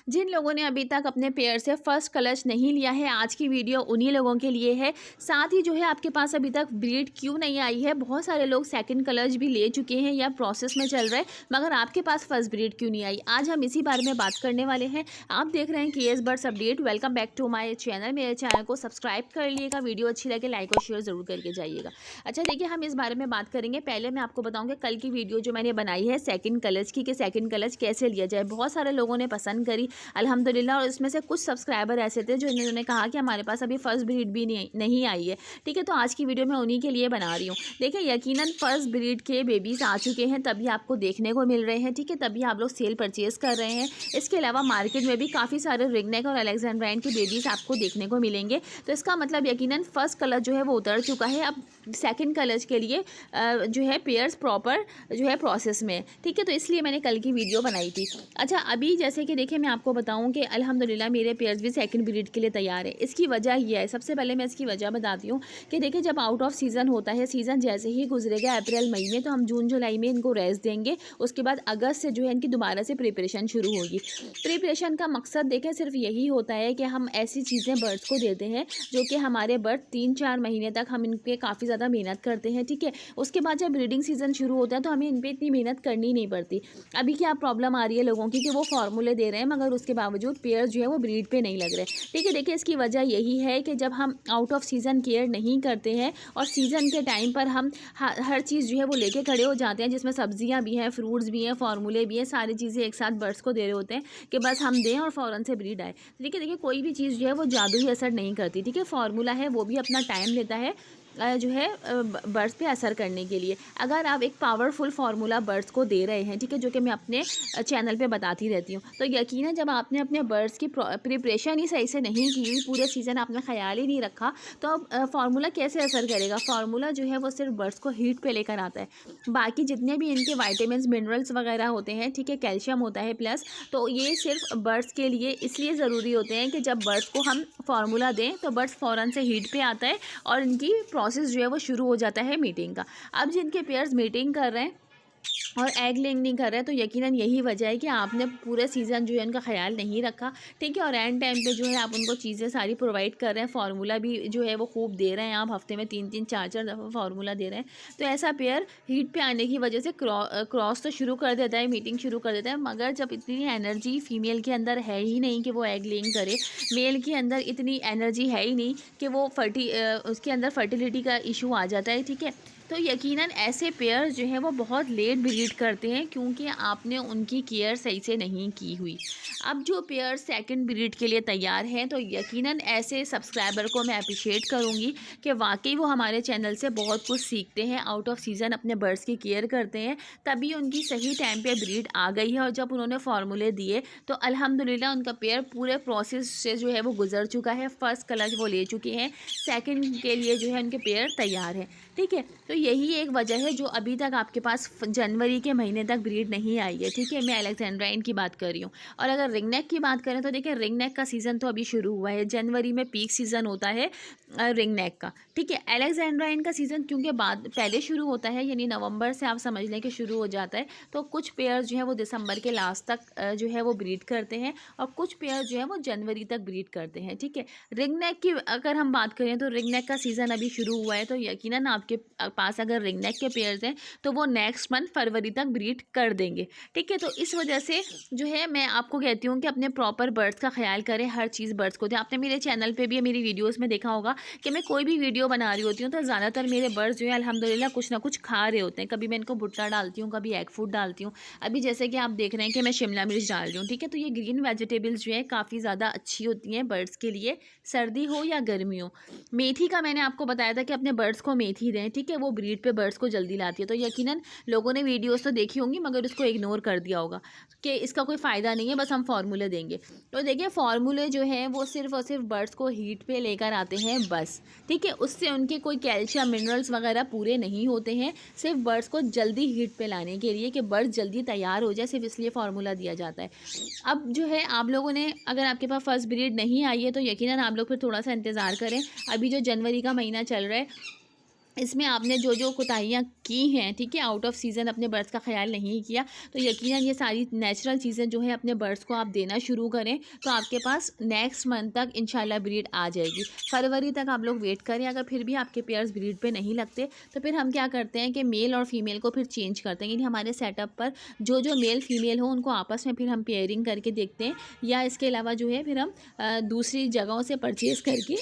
जिन लोगों ने अभी तक अपने पेयर से फर्स्ट क्लच नहीं लिया है, आज की वीडियो उन्हीं लोगों के लिए है। साथ ही जो है आपके पास अभी तक ब्रीड क्यों नहीं आई है, बहुत सारे लोग सेकंड क्लच भी ले चुके हैं या प्रोसेस में चल रहा है, मगर आपके पास फर्स्ट ब्रीड क्यों नहीं आई, आज हम इसी बारे में बात करने वाले हैं। आप देख रहे हैं KS birds update. Welcome back to my channel. मेरे चैनल को सब्सक्राइब कर लीजिएगा, वीडियो अच्छी लगे लाइक और शेयर जरूर करके जाइएगा। अच्छा देखिए, हम इस बारे में बात करेंगे। पहले मैं आपको बताऊंगी कल की वीडियो जो मैंने बनाई है सेकंड क्लच की, कि सेकंड क्लच कैसे लिया जाए। बहुत सारे लोगों ने पसंद करी अल्हम्दुलिल्लाह, और इसमें से कुछ सब्सक्राइबर ऐसे थे जो इन्होंने कहा कि हमारे पास अभी फर्स्ट ब्रीड भी नहीं आई है। ठीक है, तो आज की वीडियो मैं उन्हीं के लिए बना रही हूँ। देखिए, यकीनन फर्स्ट ब्रीड के बेबीज आ चुके हैं, तभी आपको देखने को मिल रहे हैं। ठीक है, तभी आप लोग सेल परचेज कर रहे हैं। इसके अलावा मार्केट में भी काफ़ी सारे रिंगनेक और अलेक्जेंड्राइन के बेबीज आपको देखने को मिलेंगे। तो इसका मतलब यकीनन फर्स्ट कलर जो है वो उतर चुका है। अब सेकंड कलर के लिए जो है पेयर्स प्रॉपर जो है प्रोसेस में। ठीक है, तो इसलिए मैंने कल की वीडियो बनाई थी। अच्छा, अभी जैसे कि देखिए, मैं आपको बताऊं कि अल्हम्दुलिल्लाह मेरे पेयर्स भी सेकंड ब्रीड के लिए तैयार है। इसकी वजह यह है, सबसे पहले मैं इसकी वजह बताती हूँ कि देखिए, जब आउट ऑफ सीज़न होता है, सीज़न जैसे ही गुजरेगा अप्रैल मई में, तो हम जून जुलाई में इनको रेस्ट देंगे। उसके बाद अगस्त से जो है इनकी दोबारा से प्रिपरेशन शुरू होगी। प्रिपरेशन का मकसद देखें सिर्फ यही होता है कि हम ऐसी चीज़ें बर्ड्स को देते हैं जो कि हमारे बर्ड 3-4 महीने तक हम इन पर काफ़ी ज़्यादा मेहनत करते हैं। ठीक है, उसके बाद जब ब्रीडिंग सीजन शुरू होता है तो हमें इन पर इतनी मेहनत करनी नहीं पड़ती। अभी क्या प्रॉब्लम आ रही है लोगों की कि वो फार्मूले दे रहे हैं मगर उसके बावजूद पेयर जो है वो ब्रीड पे नहीं लग रहे। ठीक है, देखिए, इसकी वजह यही है कि जब हम आउट ऑफ सीज़न केयर नहीं करते हैं और सीज़न के टाइम पर हम हर चीज़ जो है वो लेके खड़े हो जाते हैं, जिसमें सब्जियां भी हैं, फ्रूट्स भी हैं, फार्मूले भी हैं, सारी चीज़ें एक साथ बर्ड्स को दे रहे होते हैं कि बस हम दें और फ़ौरन से ब्रीड आए। ठीक है, देखिए, कोई भी चीज़ जो है वो जादुई असर नहीं करती। ठीक है, फार्मूला है वो भी अपना टाइम लेता है जो है बर्ड्स पे असर करने के लिए। अगर आप एक पावरफुल फार्मूला बर्ड्स को दे रहे हैं, ठीक है, जो कि मैं अपने चैनल पे बताती रहती हूँ, तो यकीनन जब आपने अपने बर्ड्स की प्रिपरेशन ही सही से नहीं की हुई, पूरे सीज़न आपने ख्याल ही नहीं रखा, तो अब फार्मूला कैसे असर करेगा। फार्मूला जो है वो सिर्फ बर्ड्स को हीट पे लेकर आता है। बाकी जितने भी इनके वाइटामिन मिनरल्स वगैरह होते हैं, ठीक है, कैल्शियम होता है प्लस, तो ये सिर्फ बर्ड्स के लिए इसलिए ज़रूरी होते हैं कि जब बर्ड्स को हम फार्मूला दें तो बर्ड्स फ़ौरन से हीट पे आता है और इनकी प्रोसेस जो है वो शुरू हो जाता है मीटिंग का। अब जिनके पेयर्स मीटिंग कर रहे हैं और एग लेइंग नहीं कर रहे हैं, तो यकीनन यही वजह है कि आपने पूरे सीज़न जो है उनका ख्याल नहीं रखा। ठीक है, और एंड टाइम पे जो है आप उनको चीज़ें सारी प्रोवाइड कर रहे हैं, फार्मूला भी जो है वो खूब दे रहे हैं, आप हफ्ते में 3-3 4-4 दफ़ा फार्मूला दे रहे हैं। तो ऐसा पेयर हीट पे आने की वजह से क्रॉस तो शुरू कर देता है, मीटिंग शुरू कर देता है, मगर जब इतनी एनर्जी फीमेल के अंदर है ही नहीं कि वो एग लेइंग करे, मेल के अंदर इतनी एनर्जी है ही नहीं कि वो उसके अंदर फर्टिलिटी का इशू आ जाता है। ठीक है, तो यकीनन ऐसे पेयर्स जो हैं वो बहुत लेट ब्रीड करते हैं क्योंकि आपने उनकी केयर सही से नहीं की हुई। अब जो पेयर सेकंड ब्रीड के लिए तैयार हैं, तो यकीनन ऐसे सब्सक्राइबर को मैं अप्रिशिएट करूंगी कि वाकई वो हमारे चैनल से बहुत कुछ सीखते हैं, आउट ऑफ सीज़न अपने बर्ड्स की केयर करते हैं, तभी उनकी सही टाइम पे ब्रीड आ गई है। और जब उन्होंने फार्मूले दिए तो अल्हम्दुलिल्लाह उनका पेयर पूरे प्रोसेस से जो है वो गुजर चुका है, फर्स्ट क्लच वो ले चुके हैं, सेकेंड के लिए जो है उनके पेयर तैयार हैं। ठीक है, तो यही एक वजह है जो अभी तक आपके पास जनवरी के महीने तक ब्रीड नहीं आई है। ठीक है, मैं अलेक्जेंड्राइन की बात कर रही हूँ। और अगर रिंगनेक की बात करें तो देखिए, रिंगनेक का सीज़न तो अभी शुरू हुआ है, जनवरी में पीक सीज़न होता है रिंगनेक का। ठीक है, अलेक्जेंड्राइन का सीज़न क्योंकि बाद पहले शुरू होता है, यानी नवंबर से आप समझ लें कि शुरू हो जाता है, तो कुछ पेयर जो है वो दिसंबर के लास्ट तक जो है वो ब्रीड करते हैं और कुछ पेयर जो है वो जनवरी तक ब्रीड करते हैं। ठीक है, रिंगनेक की अगर हम बात करें तो रिंगनेक का सीज़न अभी शुरू हुआ है, तो यकीनन आपके पास अगर रिंगनेक के पेयर्स हैं तो वो नेक्स्ट मंथ फरवरी तक ब्रीड कर देंगे। ठीक है, तो इस वजह से जो है मैं आपको कहती हूँ कि अपने प्रॉपर बर्ड्स का ख्याल करें, हर चीज़ बर्ड्स को दें। आपने मेरे चैनल पे भी मेरी वीडियोस में देखा होगा कि मैं कोई भी वीडियो बना रही होती हूँ तो ज़्यादातर मेरे बर्ड्स जो है अल्हम्दुलिल्लाह कुछ ना कुछ खा रहे होते हैं। कभी मैं इनको भुट्टा डालती हूँ, कभी एग फूड डालती हूँ। अभी जैसे कि आप देख रहे हैं कि मैं शिमला मिर्च डाल रही हूँ। ठीक है, तो ये ग्रीन वेजिटेबल्स जो है काफ़ी ज़्यादा अच्छी होती हैं बर्ड्स के लिए, सर्दी हो या गर्मी हो। मेथी का मैंने आपको बताया था कि अपने बर्ड्स को मेथी दें। ठीक है, वो ब्रीड पे बर्ड्स को जल्दी लाती है। तो यकीनन लोगों ने वीडियोस तो देखी होंगी मगर उसको इग्नोर कर दिया होगा कि इसका कोई फ़ायदा नहीं है, बस हम फार्मूले देंगे। तो देखिए, फार्मूले जो हैं वो सिर्फ और सिर्फ बर्ड्स को हीट पे लेकर आते हैं बस। ठीक है, उससे उनके कोई कैल्शियम मिनरल्स वगैरह पूरे नहीं होते हैं, सिर्फ बर्ड्स को जल्दी हीट पे लाने के लिए कि बर्ड्स जल्दी तैयार हो जाए, सिर्फ इसलिए फार्मूला दिया जाता है। अब जो है आप लोगों ने, अगर आपके पास फर्स्ट ब्रीड नहीं आई है तो यकीनन आप लोग फिर थोड़ा सा इंतज़ार करें। अभी जो जनवरी का महीना चल रहा है, इसमें आपने जो जो कोताहियाँ की हैं, ठीक है, आउट ऑफ सीज़न अपने बर्ड्स का ख्याल नहीं किया, तो यकीनन ये सारी नेचुरल चीज़ें जो है अपने बर्ड्स को आप देना शुरू करें, तो आपके पास नेक्स्ट मंथ तक इंशाल्लाह ब्रीड आ जाएगी। फरवरी तक आप लोग वेट करें, अगर फिर भी आपके पेयर्स ब्रीड पे नहीं लगते तो फिर हम क्या करते हैं कि मेल और फीमेल को फिर चेंज करते हैं, यानी हमारे सेटअप पर जो जो मेल फीमेल हो उनको आपस में फिर हम पेयरिंग करके देखते हैं, या इसके अलावा जो है फिर हम दूसरी जगहों से परचेज़ करके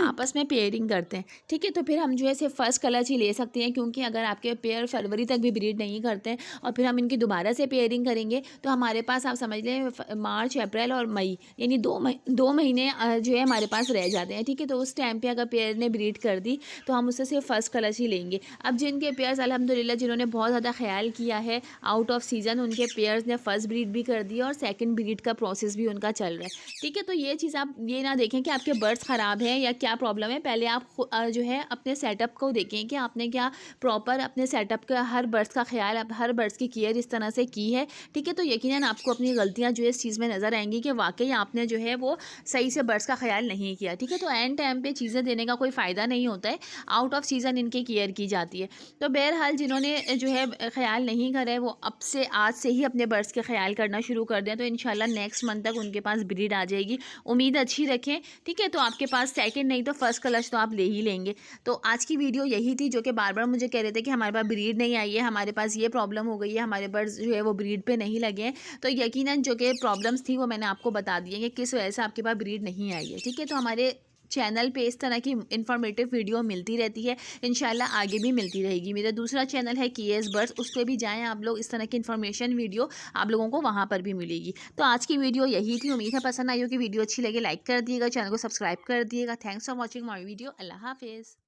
आपस में पेयरिंग करते हैं, ठीक है। तो फिर हम जो है सिर्फ फर्स्ट कलच ही ले सकते हैं, क्योंकि अगर आपके पेयर फरवरी तक भी ब्रीड नहीं करते हैं और फिर हम इनकी दोबारा से पेयरिंग करेंगे तो हमारे पास आप समझ लें मार्च, अप्रैल और मई, यानी 2 महीने जो है हमारे पास रह जाते हैं, ठीक है। तो उस टाइम पे अगर पेयर ने ब्रीड कर दी तो हम उससे सिर्फ फर्स्ट कलच ही लेंगे। अब जिनके पेयर्स अल्हम्दुलिल्लाह जिन्होंने बहुत ज़्यादा ख्याल किया है आउट ऑफ सीज़न, उनके पेयर्स ने फर्स्ट ब्रीड भी कर दी और सेकेंड ब्रीड का प्रोसेस भी उनका चल रहा है, ठीक है। तो ये चीज़ आप ये ना देखें कि आपके बर्ड्स ख़राब हैं या क्या प्रॉब्लम है, पहले आप जो है अपने सेटअप को देखें कि आपने क्या प्रॉपर अपने सेटअप का हर बर्ड्स का ख्याल, हर बर्ड्स की केयर इस तरह से की है, ठीक है। तो यकीनन आपको अपनी गलतियां जो है इस चीज़ में नज़र आएंगी कि वाकई आपने जो है वो सही से बर्ड्स का ख्याल नहीं किया, ठीक है। तो एंड टाइम पे चीज़ें देने का कोई फ़ायदा नहीं होता है, आउट ऑफ सीज़न इनकी केयर की जाती है। तो बहरहाल जिन्होंने जो है ख्याल नहीं करा है वो अब से आज से ही अपने बर्ड्स के ख्याल करना शुरू कर दें, तो इंशाल्लाह नेक्स्ट मंथ तक उनके पास ब्रीड आ जाएगी। उम्मीद अच्छी रखें, ठीक है। तो आपके पास सेकंड नहीं तो फर्स्ट कलच तो आप ले ही लेंगे। तो आज की वीडियो यही थी, जो कि बार बार मुझे कह रहे थे कि हमारे पास ब्रीड नहीं आई है, हमारे पास ये प्रॉब्लम हो गई है, हमारे बर्ड्स जो है वो ब्रीड पे नहीं लगे हैं। तो यकीनन जो कि प्रॉब्लम्स थी वो मैंने आपको बता दी है कि किस वजह से आपके पास ब्रीड नहीं आई है, ठीक है। तो हमारे चैनल पे इस तरह की इन्फॉर्मेटिव वीडियो मिलती रहती है, इंशाल्लाह आगे भी मिलती रहेगी। मेरा दूसरा चैनल है केएस बर्ड्स, उस पर भी जाएं आप लोग, इस तरह की इन्फॉर्मेशन वीडियो आप लोगों को वहाँ पर भी मिलेगी। तो आज की वीडियो यही थी, उम्मीद है पसंद आई हो कि वीडियो अच्छी लगे लाइक कर दिएगा, चैनल को सब्सक्राइब कर दिएगा। Thanks for watching my video. Allah हाफिज़।